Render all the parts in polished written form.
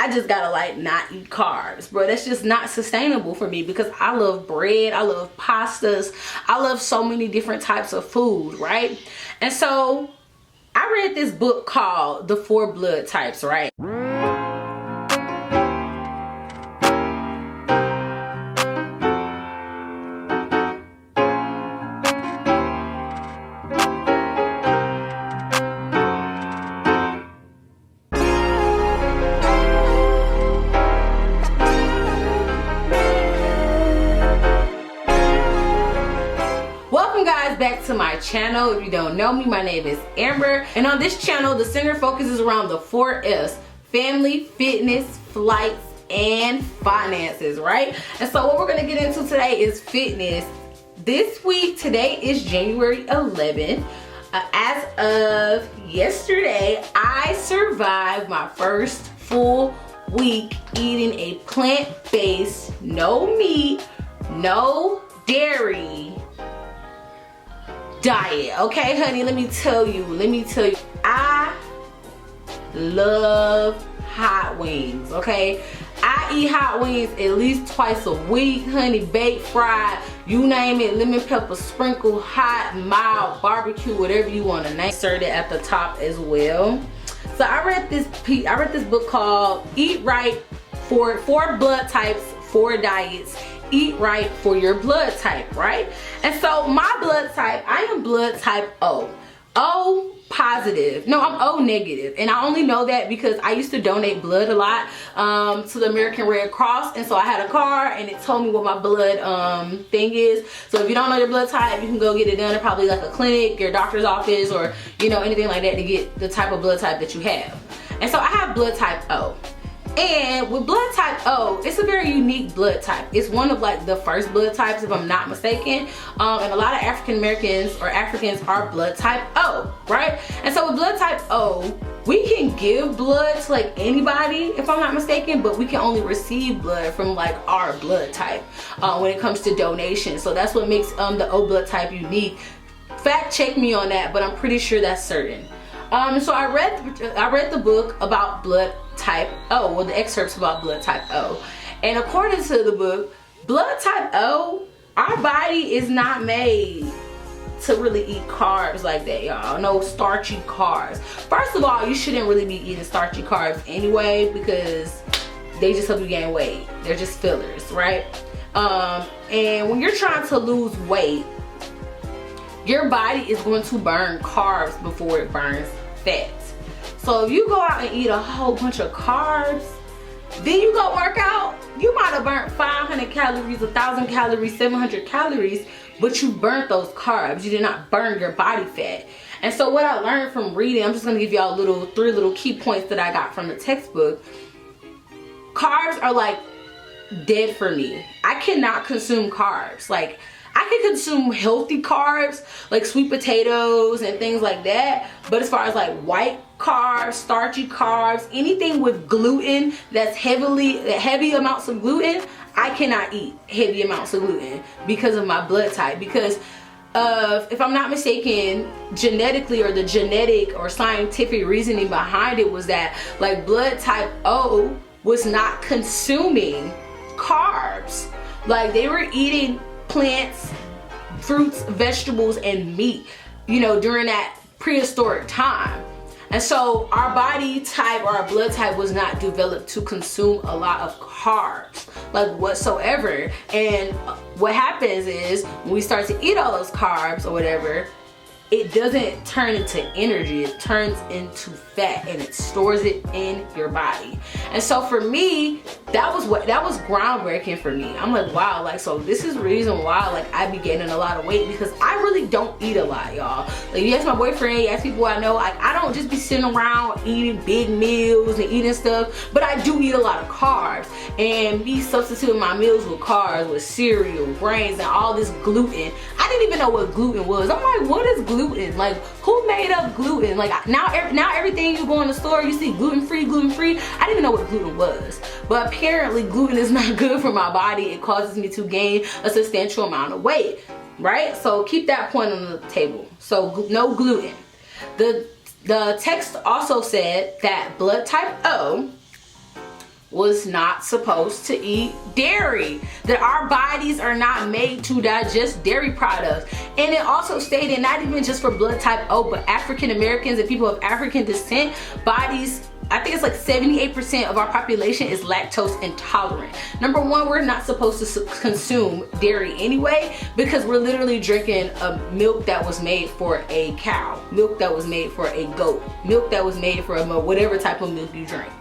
I just gotta like not eat carbs, bro. That's just not sustainable for me because I love bread, I love pastas, I love so many different types of food, right? And so I read this book called The 4 Blood Types, right? Back to my channel. If you don't know me, my name is Amber, and on this channel the center focuses around the 4 F's: family, fitness, flights, and finances, right? And so what we're going to get into today is fitness. This week, today is January 11th. As of yesterday, I survived my first full week eating a plant-based, no meat, no dairy diet. Okay, honey, let me tell you, I love hot wings. Okay, I eat hot wings at least twice a week, honey. Baked, fried, you name it, lemon pepper sprinkle, hot, mild, barbecue, whatever you want to name. Insert it at the top as well. So I read this book called Eat Right for 4 Blood Types, 4 Diets. Eat right for your blood type, right? And so my blood type, I am blood type O. O positive. No, I'm O negative. And I only know that because I used to donate blood a lot to the American Red Cross. And so I had a card and it told me what my blood thing is. So if you don't know your blood type, you can go get it done at probably like a clinic, your doctor's office, or you know, anything like that to get the type of blood type that you have. And so I have blood type O. And with blood type O, it's a very unique blood type. It's one of like the first blood types, if I'm not mistaken. And a lot of African Americans or Africans are blood type O, right? And so with blood type O, we can give blood to like anybody, if I'm not mistaken, but we can only receive blood from like our blood type when it comes to donation. So that's what makes the O blood type unique. Fact check me on that, but I'm pretty sure that's certain. So I read the book about blood type O, well, the excerpts about blood type O, and according to the book, blood type O, our body is not made to really eat carbs like that, y'all. No starchy carbs. First of all, you shouldn't really be eating starchy carbs anyway because they just help you gain weight. They're just fillers, right? And when you're trying to lose weight, your body is going to burn carbs before it burns fat. So if you go out and eat a whole bunch of carbs, then you go work out, you might have burnt 500 calories, 1,000 calories, 700 calories, but you burnt those carbs. You did not burn your body fat. And so what I learned from reading, I'm just gonna give y'all 3 little key points that I got from the textbook. Carbs are like dead for me. I cannot consume carbs. Like, I can consume healthy carbs like sweet potatoes and things like that, but as far as like white carbs, starchy carbs, anything with gluten that's heavy amounts of gluten, I cannot eat heavy amounts of gluten because of my blood type. Because if I'm not mistaken, genetically, or the genetic or scientific reasoning behind it was that like blood type O was not consuming carbs. Like they were eating plants, fruits, vegetables, and meat, you know, during that prehistoric time. And so our body type or our blood type was not developed to consume a lot of carbs, like whatsoever. And what happens is when we start to eat all those carbs or whatever, it doesn't turn into energy, it turns into fat and it stores it in your body. And so for me, that was groundbreaking for me. I'm like, wow, like, so this is the reason why like I be gaining a lot of weight, because I really don't eat a lot, y'all. Like, you ask my boyfriend, you ask people I know, like I don't just be sitting around eating big meals and eating stuff, but I do eat a lot of carbs, and be substituting my meals with carbs, with cereal, grains, and all this gluten. I didn't even know what gluten was. I'm like, what is gluten? Like, who made up gluten? Like, now everything you go in the store, you see gluten-free. I didn't even know what gluten was. But apparently gluten is not good for my body. It causes me to gain a substantial amount of weight, right? So keep that point on the table. So no gluten. The text also said that blood type O was not supposed to eat dairy, that our bodies are not made to digest dairy products. And it also stated, not even just for blood type O, but African Americans and people of African descent, bodies, I think it's like 78% of our population is lactose intolerant. Number one, we're not supposed to consume dairy anyway, because we're literally drinking a milk that was made for a cow, milk that was made for a goat, milk that was made for whatever type of milk you drink.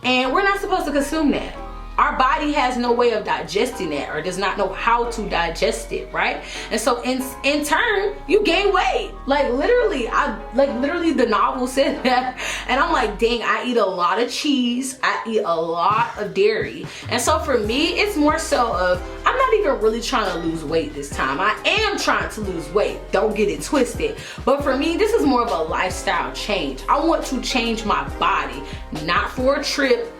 And we're not supposed to consume that. Our body has no way of digesting that, or does not know how to digest it, right? And so in turn, you gain weight. Like literally, the novel said that. And I'm like, dang, I eat a lot of cheese. I eat a lot of dairy. And so for me, it's more so of, I'm not even really trying to lose weight this time. I am trying to lose weight. Don't get it twisted. But for me, this is more of a lifestyle change. I want to change my body, not for a trip,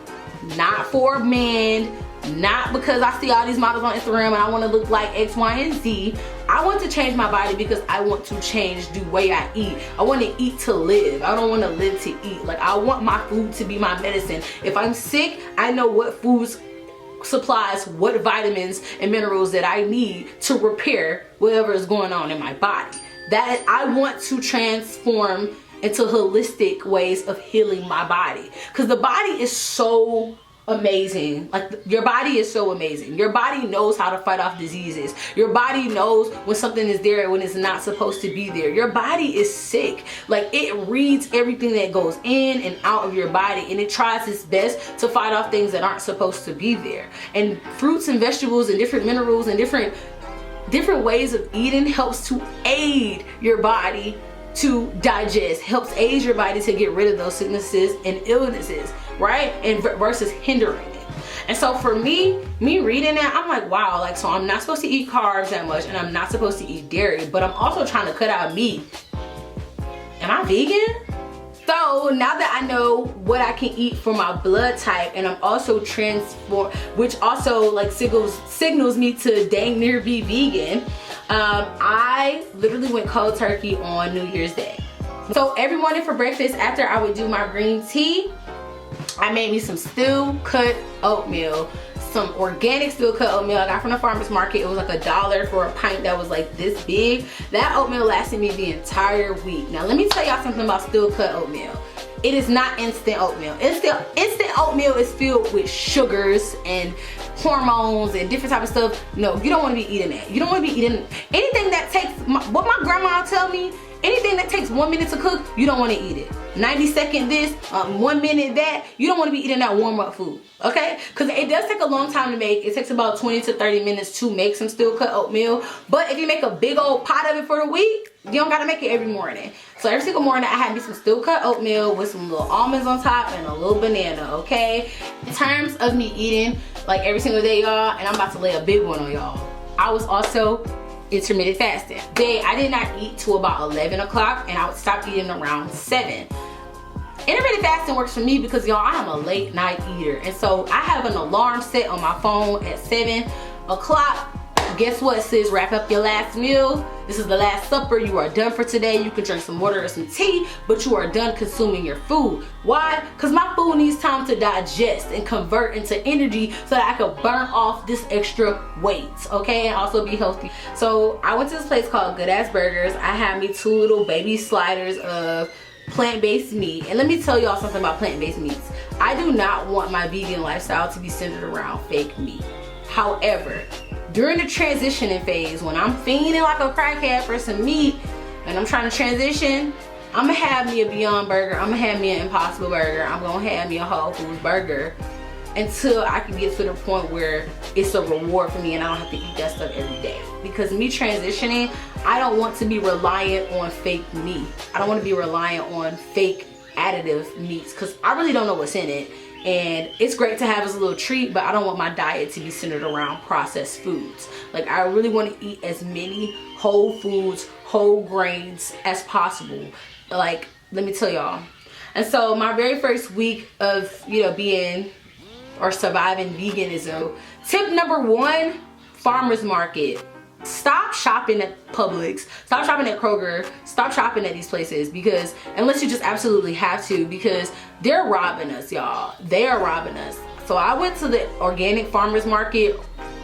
not for a man, not because I see all these models on Instagram and I want to look like X, Y, and Z. I want to change my body because I want to change the way I eat. I want to eat to live. I don't want to live to eat. Like, I want my food to be my medicine. If I'm sick, I know what foods supplies what vitamins and minerals that I need to repair whatever is going on in my body. That I want to transform into holistic ways of healing my body, because the body is so amazing. Like, your body is so amazing. Your body knows how to fight off diseases. Your body knows when something is there when it's not supposed to be there. Your body is sick. Like, it reads everything that goes in and out of your body, and it tries its best to fight off things that aren't supposed to be there. And fruits and vegetables and different minerals and different ways of eating helps to aid your body to digest, helps aid your body to get rid of those sicknesses and illnesses, right? And versus hindering it. And so for me reading that, I'm like, wow, like, so I'm not supposed to eat carbs that much, and I'm not supposed to eat dairy, but I'm also trying to cut out meat. Am I vegan? So now that I know what I can eat for my blood type, and I'm also which also like signals me to dang near be vegan, I literally went cold turkey on New Year's Day. So every morning for breakfast, after I would do my green tea, I made me some steel cut oatmeal, some organic steel cut oatmeal I got from the farmer's market. It was like $1 for a pint that was like this big. That oatmeal lasted me the entire week. Now let me tell y'all something about steel cut oatmeal. It is not instant oatmeal. Instant oatmeal is filled with sugars and hormones and different type of stuff. No, you don't want to be eating that. You don't want to be eating anything that takes, what my grandma tell me, anything that takes 1 minute to cook, you don't want to eat it. 90-second this, 1 minute that, you don't want to be eating that warm up food, okay? Because it does take a long time to make. It takes about 20 to 30 minutes to make some steel cut oatmeal. But if you make a big old pot of it for the week, you don't gotta make it every morning. So every single morning I had me some steel cut oatmeal with some little almonds on top and a little banana, okay? In terms of me eating like every single day, y'all, and I'm about to lay a big one on y'all, I was also intermittent fasting. I did not eat till about 11 o'clock, and I would stop eating around 7. Intermittent fasting works for me because, y'all, I am a late night eater, and so I have an alarm set on my phone at 7 o'clock. Guess what, sis? Wrap up your last meal. This is the last supper. You are done for today. You can drink some water or some tea, but you are done consuming your food. Why? Because my food needs time to digest and convert into energy so that I can burn off this extra weight, okay, and also be healthy. So I went to this place called Good Ass Burgers. I had me 2 little baby sliders of plant-based meat. And let me tell y'all something about plant-based meats. I do not want my vegan lifestyle to be centered around fake meat. However, during the transitioning phase, when I'm fiending like a crackhead for some meat and I'm trying to transition, I'm gonna have me a Beyond Burger, I'm gonna have me an Impossible Burger, I'm gonna have me a Whole Foods burger until I can get to the point where it's a reward for me and I don't have to eat that stuff every day. Because me transitioning, I don't want to be reliant on fake meat. I don't want to be reliant on fake additive meats because I really don't know what's in it. And it's great to have as a little treat, but I don't want my diet to be centered around processed foods. Like, I really want to eat as many whole foods, whole grains as possible. Like, let me tell y'all. And so my very first week of, being or surviving veganism, tip number 1, farmer's market. Stop shopping at Publix, stop shopping at Kroger, stop shopping at these places, because unless you just absolutely have to, because they're robbing us, y'all. They are robbing us. So I went to the organic farmers market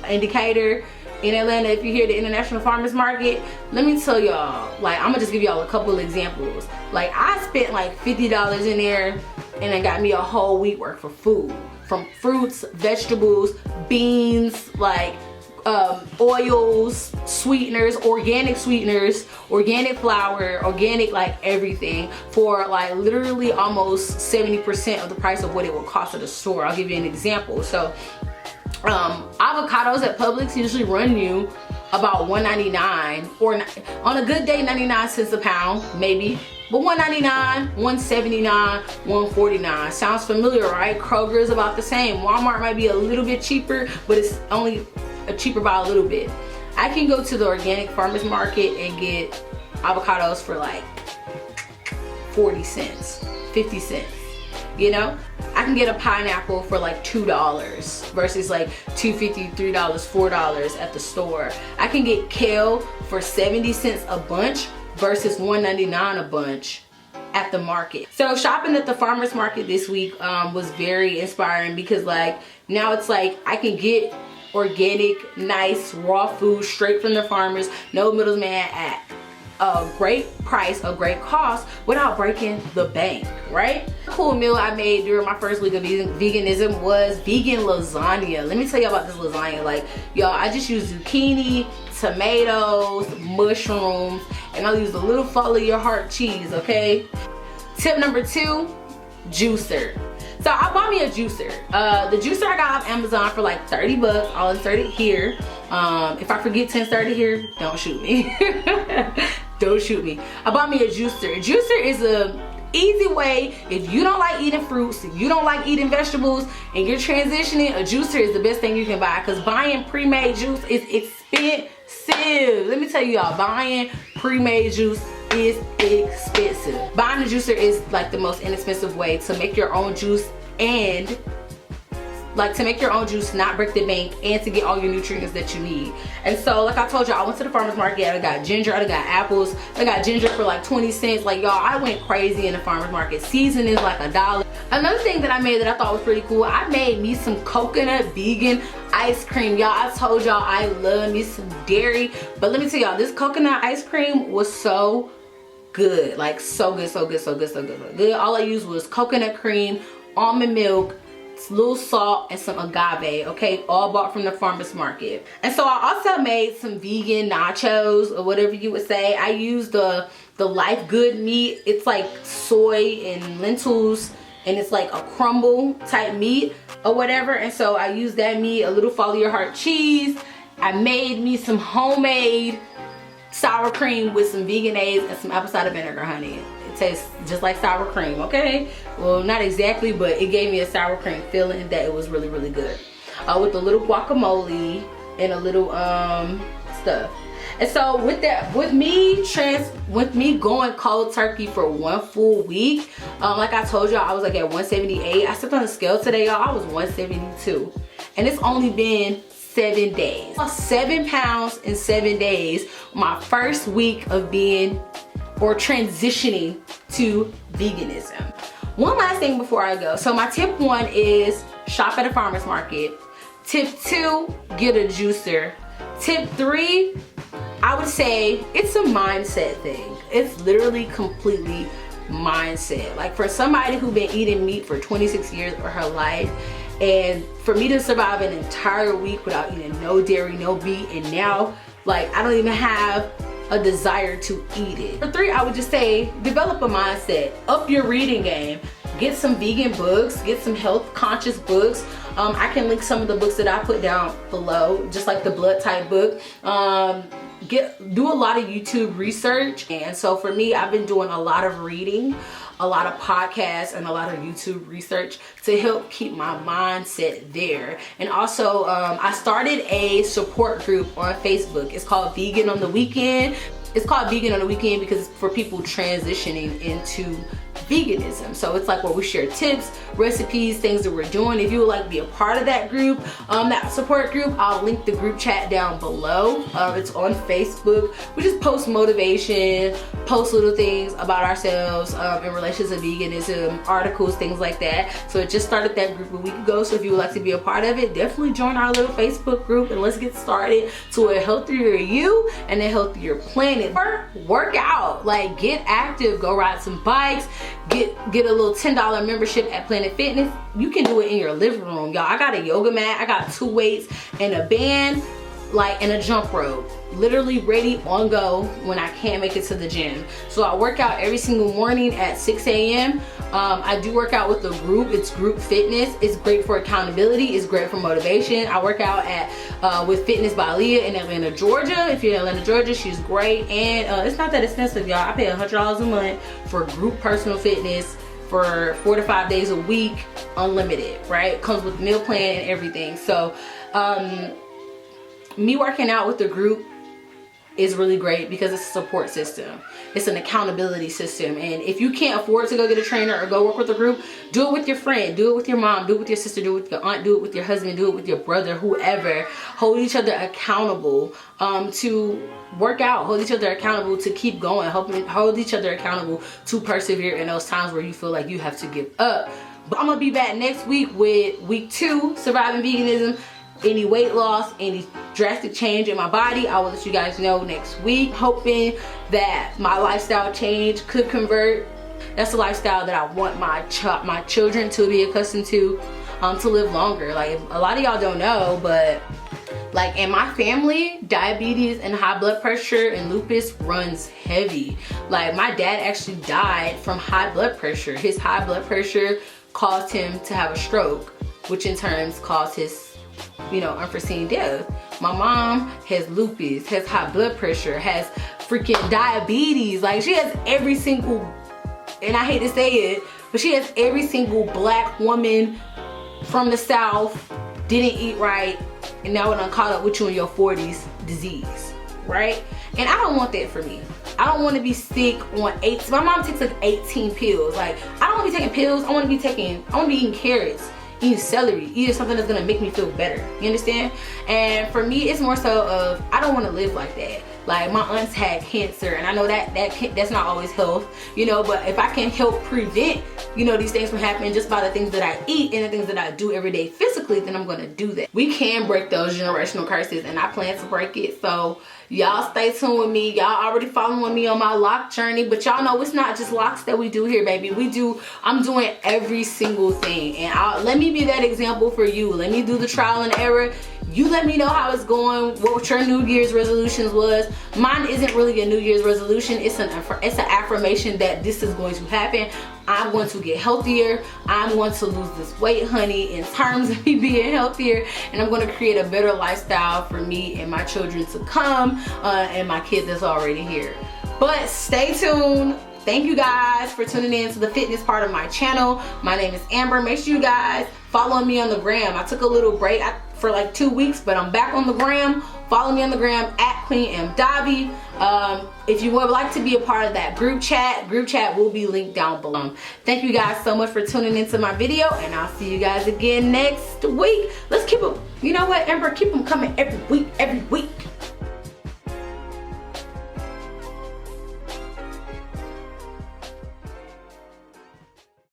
indicator in Atlanta. If you hear the International Farmers Market, let me tell y'all, like, I'm gonna just give y'all a couple of examples. Like, I spent like $50 in there and it got me a whole week worth of food, from fruits, vegetables, beans, like oils, sweeteners, organic flour, organic, like everything, for like literally almost 70% of the price of what it would cost at the store. I'll give you an example. So avocados at Publix usually run you about $1.99, or on a good day 99 cents a pound maybe, but $1.99, $1.79, $1.49. Sounds familiar, right? Kroger is about the same. Walmart might be a little bit cheaper, but it's only cheaper by a little bit. I can go to the organic farmers market and get avocados for like 40 cents, 50 cents. You know, I can get a pineapple for like $2 versus like $2.50, $3, $4 at the store. I can get kale for 70 cents a bunch versus $1.99 a bunch at the market. So shopping at the farmers market this week was very inspiring, because like now it's like I can get organic, nice, raw food straight from the farmers, no middleman, at a great price, a great cost, without breaking the bank, right? A cool meal I made during my first week of veganism was vegan lasagna. Let me tell you about this lasagna. Like, y'all, I just use zucchini, tomatoes, mushrooms, and I'll use a little follow your heart cheese, okay? Tip number 2, juicer. So I bought me a juicer. The juicer I got off Amazon for like 30 bucks. I'll insert it here. If I forget to insert it here, don't shoot me. Don't shoot me. I bought me a juicer. A juicer is a easy way, if you don't like eating fruits, if you don't like eating vegetables, and you're transitioning, a juicer is the best thing you can buy, because buying pre-made juice is expensive. Let me tell you, y'all, buying pre-made juice is expensive. Buying a juicer is like the most inexpensive way to make your own juice, and like to make your own juice, not break the bank, and to get all your nutrients that you need. And so like I told y'all, I went to the farmers market. I got ginger, I got apples, I got ginger for like 20 cents. Like, y'all, I went crazy in the farmers market. Seasoning is like $1. Another thing that I made that I thought was pretty cool, I made me some coconut vegan ice cream. Y'all, I told y'all I love me some dairy, but let me tell y'all, this coconut ice cream was so good. Like, so good, so good, so good, so good, so good. All I used was coconut cream, almond milk, a little salt, and some agave, okay? All bought from the farmers market. And so I also made some vegan nachos, or whatever you would say. I used the Life Good meat. It's like soy and lentils, and it's like a crumble type meat or whatever. And so I used that meat, a little follow your heart cheese. I made me some homemade sour cream with some vegan eggs and some apple cider vinegar, honey. It tastes just like sour cream, okay? Well, not exactly, but it gave me a sour cream feeling that it was really, really good. With a little guacamole and a little stuff. And so with that, with me going cold turkey for 1 full week, like I told y'all, I was like at 178. I stepped on the scale today, y'all. I was 172, and it's only been 7 days. 7 pounds in 7 days. My first week of being or transitioning to veganism. One last thing before I go. So my tip 1 is shop at a farmer's market. Tip 2, get a juicer. Tip 3, I would say it's a mindset thing. It's literally completely mindset. Like, for somebody who's been eating meat for 26 years of her life, and for me to survive an entire week without eating no dairy, no meat, and now like I don't even have a desire to eat it. For 3, I would just say develop a mindset, up your reading game, get some vegan books, get some health conscious books. I can link some of the books that I put down below, just like the blood type book. Do a lot of YouTube research. And so for me, I've been doing a lot of reading, a lot of podcasts, and a lot of YouTube research to help keep my mindset there. And also, I started a support group on Facebook. It's called Vegan on the Weekend. It's called Vegan on the Weekend because it's for people transitioning into veganism. So it's like where we share tips, recipes, things that we're doing. If you would like to be a part of that group, that support group, I'll link the group chat down below. It's on Facebook. We just post motivation, post little things about ourselves in relation to veganism, articles, things like that. So it just started that group a week ago. So if you would like to be a part of it, definitely join our little Facebook group and let's get started to a healthier you and a healthier planet. Work out, like get active, go ride some bikes, get a little $10 membership at Planet Fitness. You can do it in your living room, y'all. I got a yoga mat, I got 2 weights and a band, like, and a jump rope, literally ready on go when I can't make it to the gym. So I work out every single morning at 6 a.m. I do work out with a group. It's group fitness. It's great for accountability. It's great for motivation. I work out at with Fitness by Leah in Atlanta, Georgia. If you're in Atlanta, Georgia, she's great. And it's not that expensive, y'all. I pay $100 a month for group personal fitness for 4 to 5 days a week, unlimited, right? Comes with meal plan and everything. So me working out with the group is really great because it's a support system. It's an accountability system. And if you can't afford to go get a trainer or go work with a group, do it with your friend, do it with your mom, do it with your sister, do it with your aunt, do it with your husband, do it with your brother, whoever. Hold each other accountable to work out, hold each other accountable to keep going, hold each other accountable to persevere in those times where you feel like you have to give up. But I'm gonna be back next week with week 2, surviving veganism. Any weight loss, any drastic change in my body, I will let you guys know next week. Hoping that my lifestyle change could convert. That's the lifestyle that I want my children to be accustomed to live longer. Like, a lot of y'all don't know, but like in my family, diabetes and high blood pressure and lupus runs heavy. Like, my dad actually died from high blood pressure. His high blood pressure caused him to have a stroke, which in turn caused his unforeseen death. My mom has lupus, has high blood pressure, has freaking diabetes. Like, she has every single, and I hate to say it, but she has every single black woman from the South, didn't eat right, and now it done caught up with you in your 40s disease, right? And I don't want that for me. I don't want to be sick on 8. My mom takes like 18 pills. Like, I don't want to be taking pills. I want to be eating carrots, eating celery, eating something that's gonna make me feel better. You understand? And for me, it's more so of, I don't want to live like that. Like, my aunts had cancer, and I know that's not always health, but if I can help prevent, these things from happening just by the things that I eat and the things that I do every day physically, then I'm gonna do that. We can break those generational curses, and I plan to break it. So y'all stay tuned with me. Y'all already following me on my LOCS journey, but y'all know it's not just LOCS that we do here, baby. I'm doing every single thing, and let me be that example for you. Let me do the trial and error. You let me know how it's going, what your New Year's resolutions was. Mine isn't really a New Year's resolution. It's an affirmation that this is going to happen. I'm going to get healthier. I'm going to lose this weight, honey, in terms of me being healthier. And I'm going to create a better lifestyle for me and my children to come, and my kid that's already here. But stay tuned. Thank you guys for tuning in to the fitness part of my channel. My name is Amber. Make sure you guys follow me on the gram. I took a little break for like 2 weeks, but I'm back on the gram. Follow me on the gram at Queen M Davi. If you would like to be a part of that group chat will be linked down below. Thank you guys so much for tuning into my video, and I'll see you guys again next week. Let's keep them, you know what, Amber, keep them coming every week.